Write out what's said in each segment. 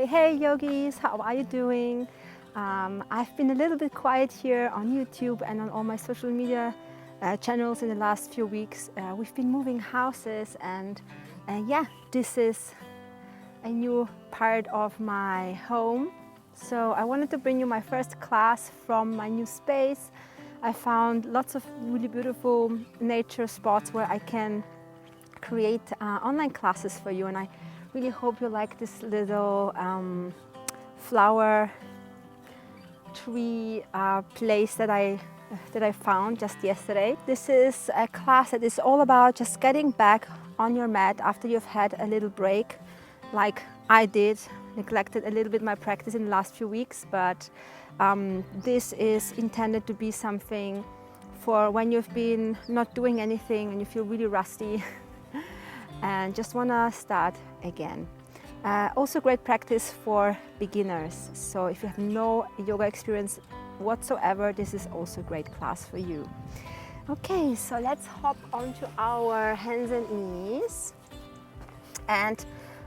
Hey yogis, how are you doing? I've been a little bit quiet here on YouTube and on all my social media channels in the last few weeks. We've been moving houses and yeah, this is a new part of my home. So I wanted to bring you my first class from my new space. I found lots of really beautiful nature spots where I can create online classes for you, and I really hope you like this little flower tree place that I found just yesterday. This is a class that is all about just getting back on your mat after you've had a little break, like I did. Neglected a little bit my practice in the last few weeks, but this is intended to be something for when you've been not doing anything and you feel really rusty and just want to start again. Also great practice for beginners. So if you have no yoga experience whatsoever, this is also a great class for you. Okay, so let's hop onto our hands and knees. And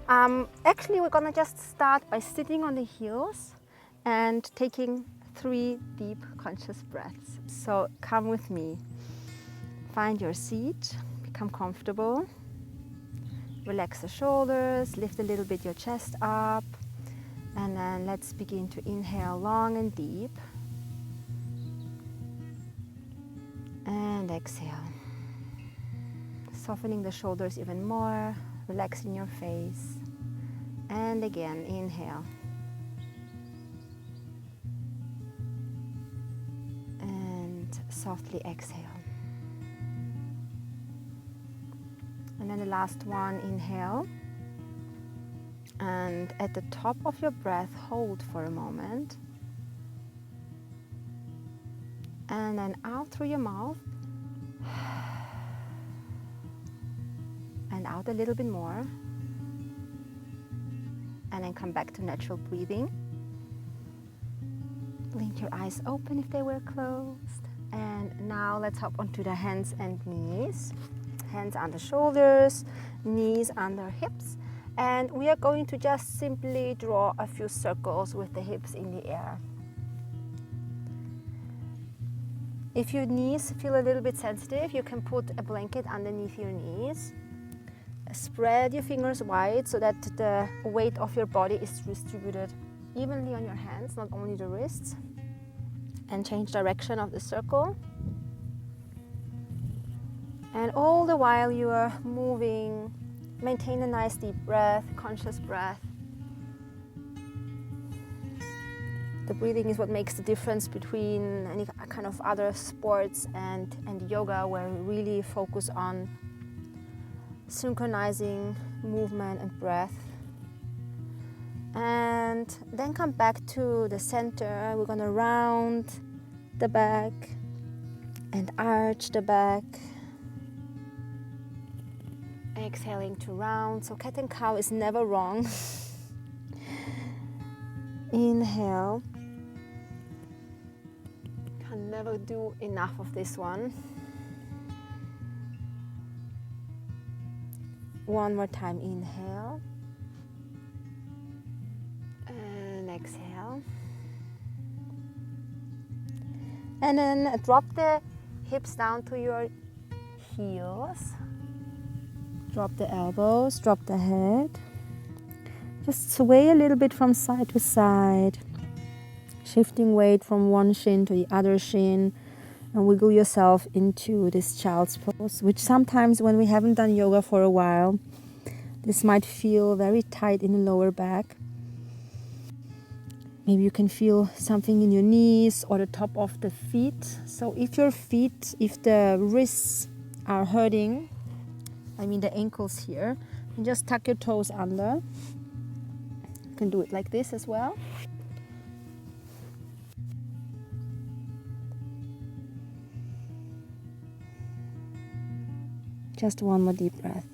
actually we're gonna just start by sitting on the heels and taking 3 deep conscious breaths. So come with me. Find your seat, become comfortable. Relax the shoulders, lift a little bit your chest up, and then let's begin to inhale long and deep. And exhale. Softening the shoulders even more, relaxing your face. And again, inhale. And softly exhale. And then the last one, inhale. And at the top of your breath, hold for a moment. And then out through your mouth. And out a little bit more. And then come back to natural breathing. Blink your eyes open if they were closed. And now let's hop onto the hands and knees. Hands under shoulders, knees under hips. And we are going to just simply draw a few circles with the hips in the air. If your knees feel a little bit sensitive, you can put a blanket underneath your knees. Spread your fingers wide so that the weight of your body is distributed evenly on your hands, not only the wrists. And change direction of the circle. And all the while you are moving, maintain a nice deep breath, conscious breath. The breathing is what makes the difference between any kind of other sports and yoga, where we really focus on synchronizing movement and breath. And then come back to the center. We're gonna round the back and arch the back. Exhaling to round. So cat and cow is never wrong. Inhale. Can never do enough of this one. One more time, inhale. And exhale. And then drop the hips down to your heels. Drop the elbows, drop the head. Just sway a little bit from side to side. Shifting weight from one shin to the other shin. And wiggle yourself into this child's pose, which sometimes when we haven't done yoga for a while, this might feel very tight in the lower back. Maybe you can feel something in your knees or the top of the feet. So if the wrists are hurting, I mean the ankles here, and just tuck your toes under. You can do it like this as well. Just one more deep breath.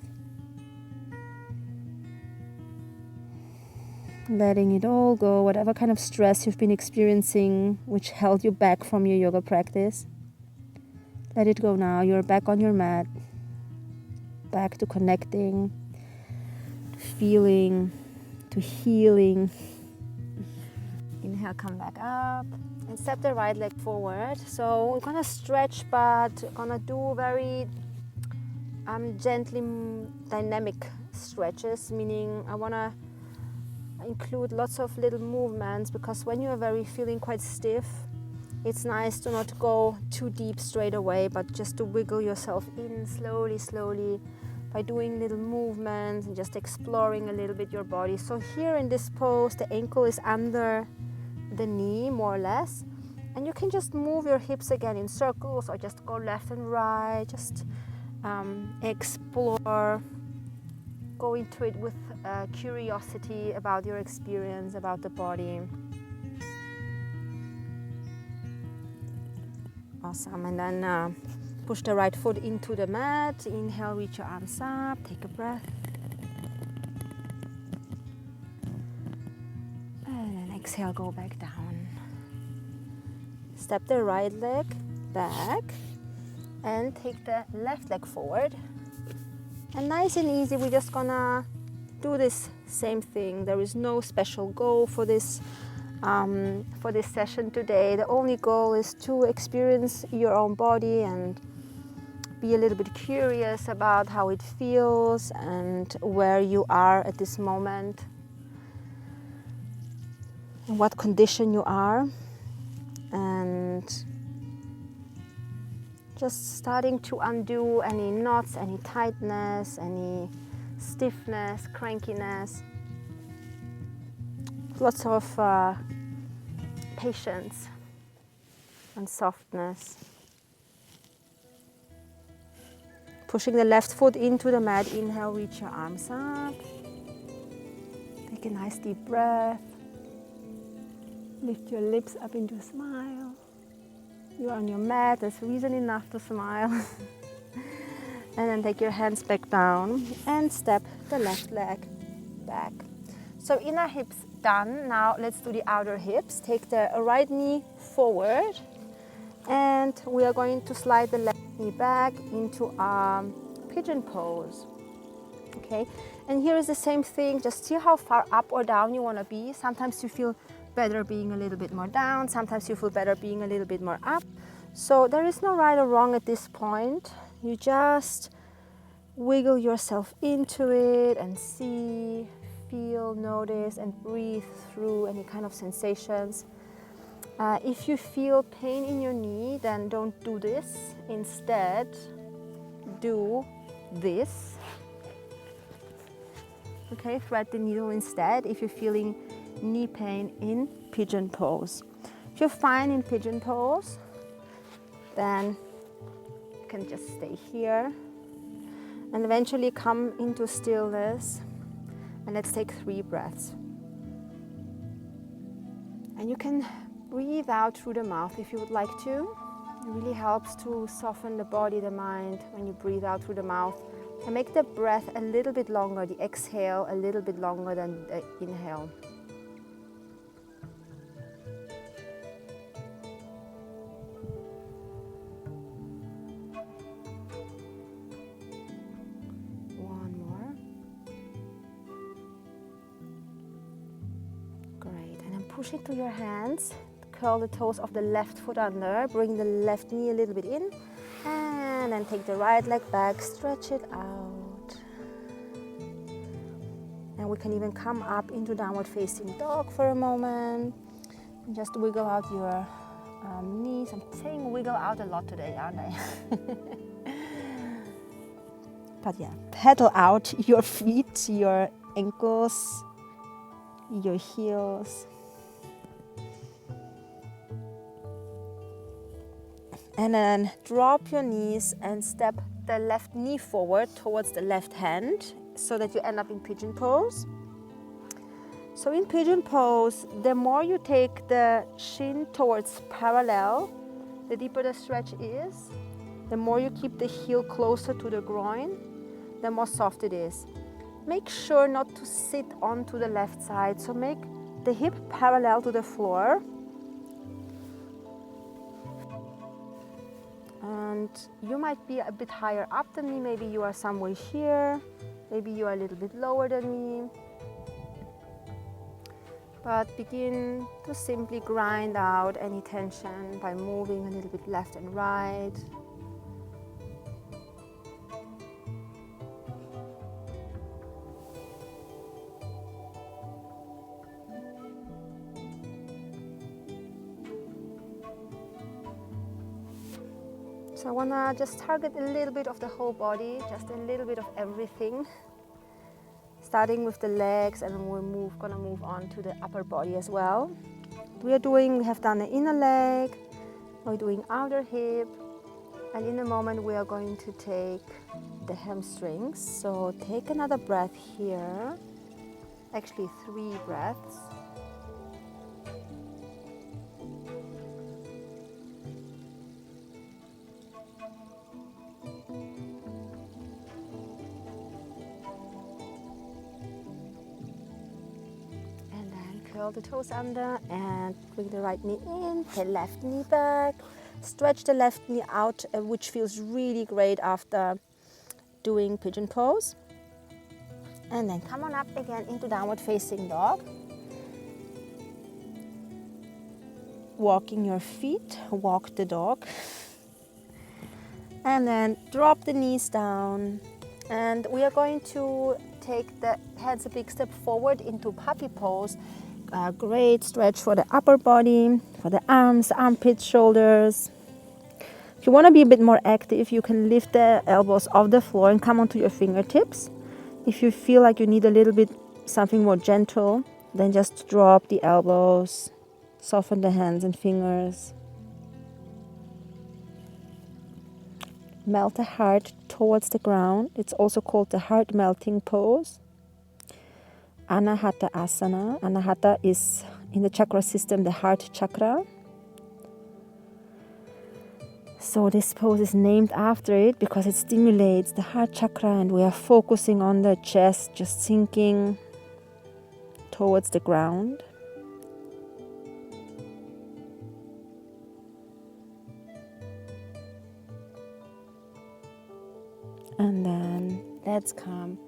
Letting it all go, whatever kind of stress you've been experiencing, which held you back from your yoga practice. Let it go now. You're back on your mat. Back to connecting, to feeling, to to healing. Inhale, come back up and step the right leg forward. So we're gonna stretch, but gonna do very gently dynamic stretches, meaning I wanna include lots of little movements, because when you are feeling quite stiff, it's nice to not go too deep straight away, but just to wiggle yourself in slowly by doing little movements and just exploring a little bit your body. So here in this pose, the ankle is under the knee more or less, and you can just move your hips again in circles or just go left and right, just explore, go into it with curiosity about your experience, about the body. Awesome. And then push the right foot into the mat. Inhale, reach your arms up, take a breath. And then exhale, go back down. Step the right leg back and take the left leg forward. And nice and easy, we're just gonna do this same thing. There is no special goal for this session today. The only goal is to experience your own body and be a little bit curious about how it feels and where you are at this moment, in what condition you are, and just starting to undo any knots, any tightness, any stiffness, crankiness. Lots of patience and softness. Pushing the left foot into the mat. Inhale, reach your arms up. Take a nice deep breath. Lift your lips up into a smile. You're on your mat, there's reason enough to smile. And then take your hands back down and step the left leg back. So inner hips done. Now let's do the outer hips. Take the right knee forward, and we are going to slide the left knee back into a pigeon pose. Okay, and here is the same thing. Just see how far up or down you want to be. Sometimes you feel better being a little bit more down. Sometimes you feel better being a little bit more up. So there is no right or wrong at this point. You just wiggle yourself into it and see, feel, notice, and breathe through any kind of sensations. If you feel pain in your knee, then don't do this. Instead, do this. Okay, thread the needle instead if you're feeling knee pain in pigeon pose. If you're fine in pigeon pose, then you can just stay here and eventually come into stillness. And let's take 3 breaths. And you can breathe out through the mouth if you would like to. It really helps to soften the body, the mind, when you breathe out through the mouth. And make the breath a little bit longer, the exhale a little bit longer than the inhale. One more. Great. And then push into your hands. Curl the toes of the left foot under. Bring the left knee a little bit in. And then take the right leg back, stretch it out. And we can even come up into downward facing dog for a moment. And just wiggle out your knees. I'm saying wiggle out a lot today, aren't I? But yeah, pedal out your feet, your ankles, your heels. And then drop your knees and step the left knee forward towards the left hand so that you end up in pigeon pose. So in pigeon pose, the more you take the shin towards parallel, the deeper the stretch is. The more you keep the heel closer to the groin, the more soft it is. Make sure not to sit onto the left side, so make the hip parallel to the floor. And you might be a bit higher up than me, maybe you are somewhere here, maybe you are a little bit lower than me. but begin to simply grind out any tension by moving a little bit left and right. So I want to just target a little bit of the whole body, just a little bit of everything. Starting with the legs, and we're gonna move on to the upper body as well. We have done the inner leg, we're doing outer hip, and in a moment we are going to take the hamstrings. So take another breath here, actually 3 breaths. Curl the toes under and bring the right knee in, the left knee back. Stretch the left knee out, which feels really great after doing pigeon pose. And then come on up again into downward facing dog. Walking your feet, walk the dog. And then drop the knees down. And we are going to take the hands a big step forward into puppy pose. Great stretch for the upper body, for the arms, armpits, shoulders. If you want to be a bit more active, you can lift the elbows off the floor and come onto your fingertips. If you feel like you need a little bit something more gentle, then just drop the elbows, soften the hands and fingers. Melt the heart towards the ground. It's also called the heart melting pose. Anahata Asana. Anahata is in the chakra system the heart chakra. So this pose is named after it because it stimulates the heart chakra, and we are focusing on the chest, just sinking towards the ground. And then let's come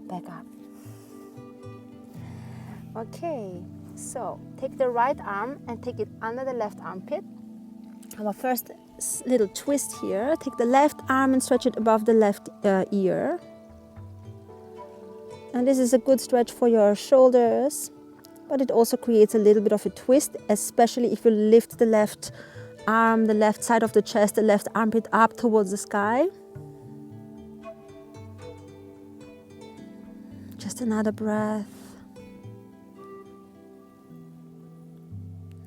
back up. Okay, so take the right arm and take it under the left armpit. Our first little twist here. Take the left arm and stretch it above the left ear. And this is a good stretch for your shoulders, but it also creates a little bit of a twist, especially if you lift the left arm, the left side of the chest, the left armpit up towards the sky. Just another breath.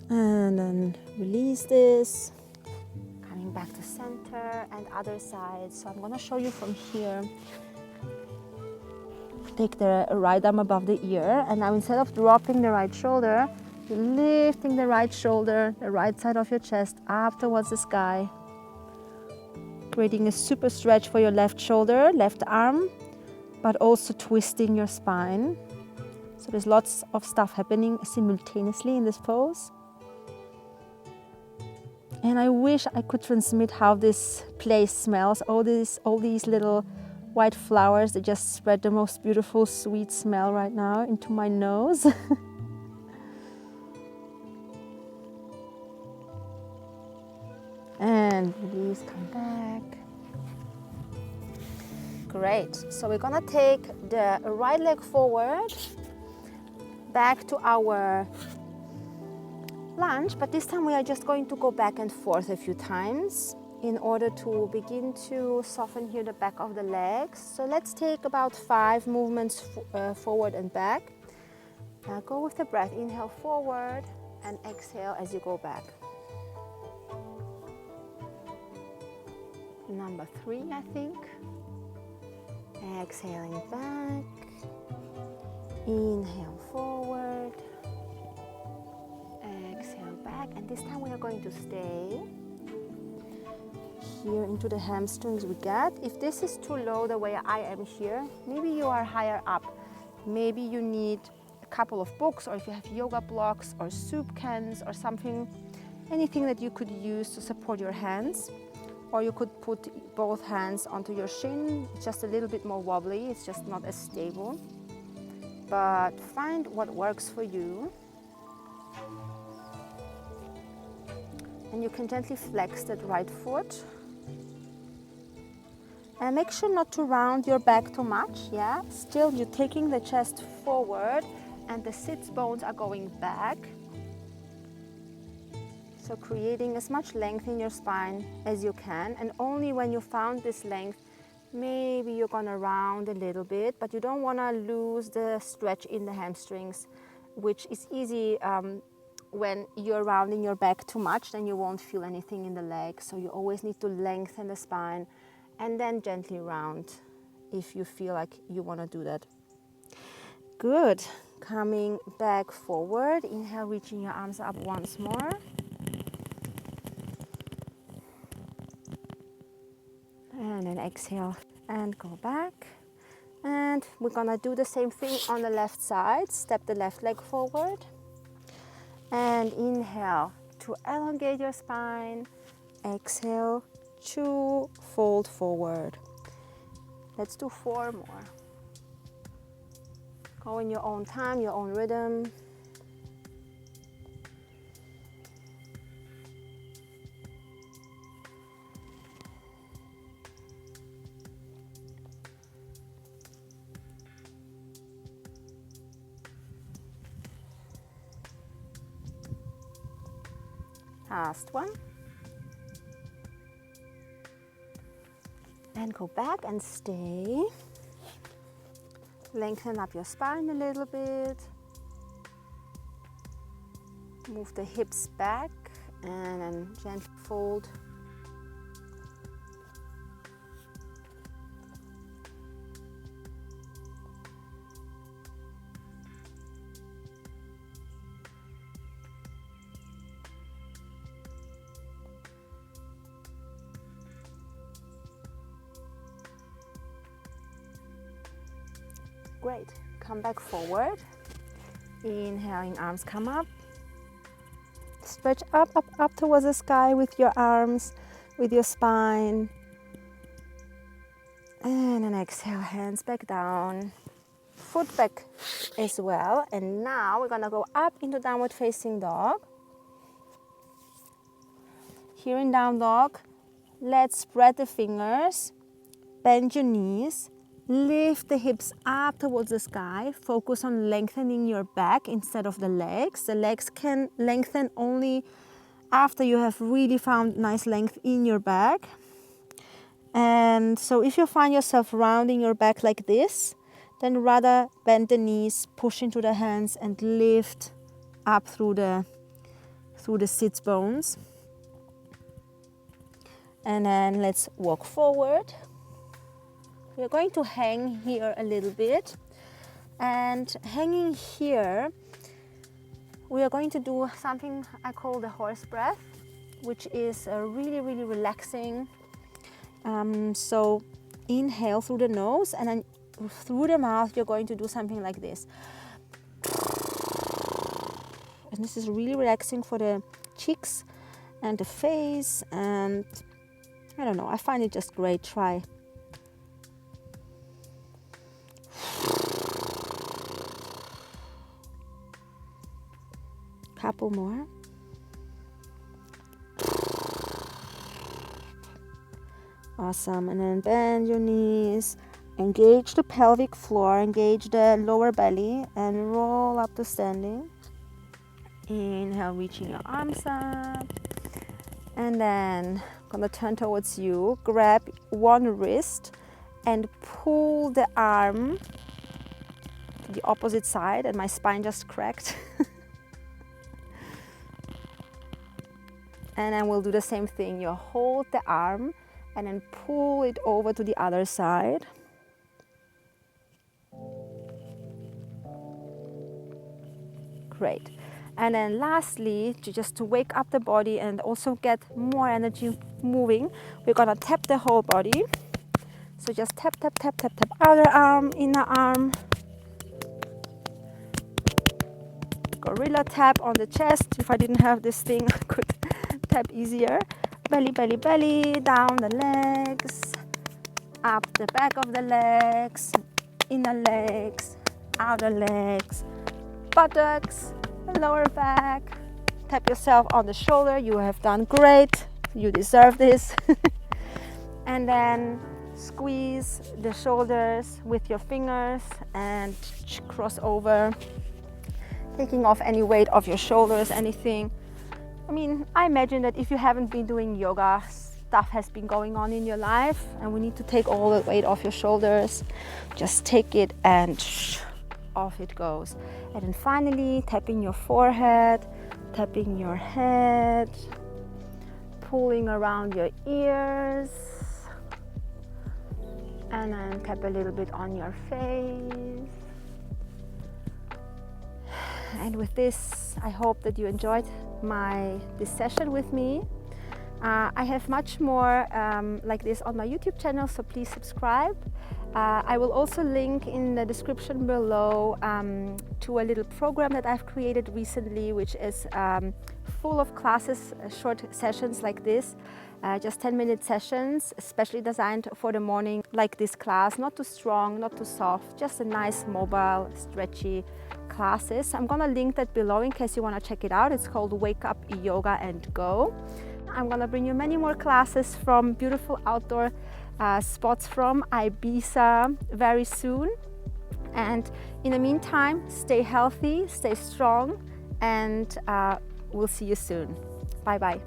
And then release this. Coming back to center and other side. So I'm going to show you from here. Take the right arm above the ear, and now instead of dropping the right shoulder, you're lifting the right shoulder, the right side of your chest up towards the sky. Creating a super stretch for your left shoulder, left arm, but also twisting your spine. So there's lots of stuff happening simultaneously in this pose. And I wish I could transmit how this place smells. All these little white flowers that just spread the most beautiful sweet smell right now into my nose. And release, come back. Great. So we're gonna take the right leg forward, back to our lunge, but this time we are just going to go back and forth a few times in order to begin to soften here the back of the legs. So let's take about 5 movements forward and back. Go with the breath. Inhale forward and exhale as you go back. Number 3, I think. Exhaling back. Inhale forward. Exhale back, and this time we are going to stay here into the hamstrings we get. If this is too low the way I am here, maybe you are higher up. Maybe you need a couple of books, or if you have yoga blocks or soup cans or something, anything that you could use to support your hands. Or you could put both hands onto your shin. It's just a little bit more wobbly, it's just not as stable. But find what works for you. And you can gently flex that right foot. And make sure not to round your back too much, yeah? Still, you're taking the chest forward and the sits bones are going back. So creating as much length in your spine as you can. And only when you found this length, maybe you're gonna round a little bit, but you don't wanna lose the stretch in the hamstrings, which is easy when you're rounding your back too much, then you won't feel anything in the legs. So you always need to lengthen the spine and then gently round if you feel like you want to do that. Good. Coming back forward. Inhale, reaching your arms up once more. And then exhale and go back. And we're going to do the same thing on the left side. Step the left leg forward. And inhale to elongate your spine. Exhale to fold forward. Let's do 4 more. Go in your own time, your own rhythm. Last one. And go back and stay. Lengthen up your spine a little bit. Move the hips back and then gently fold. Great. Come back forward. Inhaling, arms come up. Stretch up, up, up towards the sky with your arms, with your spine. And then exhale, hands back down. Foot back as well. And now we're gonna go up into downward facing dog. Here in down dog, let's spread the fingers, bend your knees. Lift the hips up towards the sky. Focus on lengthening your back instead of the legs. The legs can lengthen only after you have really found nice length in your back. And so if you find yourself rounding your back like this, then rather bend the knees, push into the hands and lift up through the sits bones. And then let's walk forward. We're going to hang here a little bit, and hanging here we are going to do something I call the horse breath, which is really, really relaxing. So inhale through the nose, and then through the mouth you're going to do something like this. And this is really relaxing for the cheeks and the face, and I don't know, I find it just great. Try. Couple more. Awesome. And then bend your knees, engage the pelvic floor, engage the lower belly, and roll up to standing. Inhale, reaching your arms up. And then gonna turn towards you, grab one wrist and pull the arm to the opposite side, and my spine just cracked. And then we'll do the same thing. You hold the arm and then pull it over to the other side. Great. And then lastly, just to wake up the body and also get more energy moving, we're gonna tap the whole body. So just tap, tap, tap, tap, tap. Outer arm, inner arm. Gorilla tap on the chest. If I didn't have this thing, I could tap easier. Belly, belly, belly, down the legs, up the back of the legs, inner legs, outer legs, buttocks, lower back, Tap yourself on the shoulder. You have done great. You deserve this. And then squeeze the shoulders with your fingers and cross over, taking off any weight off your shoulders, anything. I mean, I imagine that if you haven't been doing yoga, stuff has been going on in your life and we need to take all the weight off your shoulders. Just take it and off it goes. And then finally, tapping your forehead, tapping your head, pulling around your ears, and then tap a little bit on your face. And with this, I hope that you enjoyed this session with me. I have much more like this on my YouTube channel, so please subscribe. I will also link in the description below to a little program that I've created recently, which is full of classes, short sessions like this, just 10-minute sessions, especially designed for the morning, like this class. Not too strong, not too soft, just a nice mobile, stretchy classes. I'm gonna link that below in case you want to check it out. It's called Wake Up Yoga and Go. I'm gonna bring you many more classes from beautiful outdoor spots from Ibiza very soon. And in the meantime, stay healthy, stay strong, and we'll see you soon. Bye bye.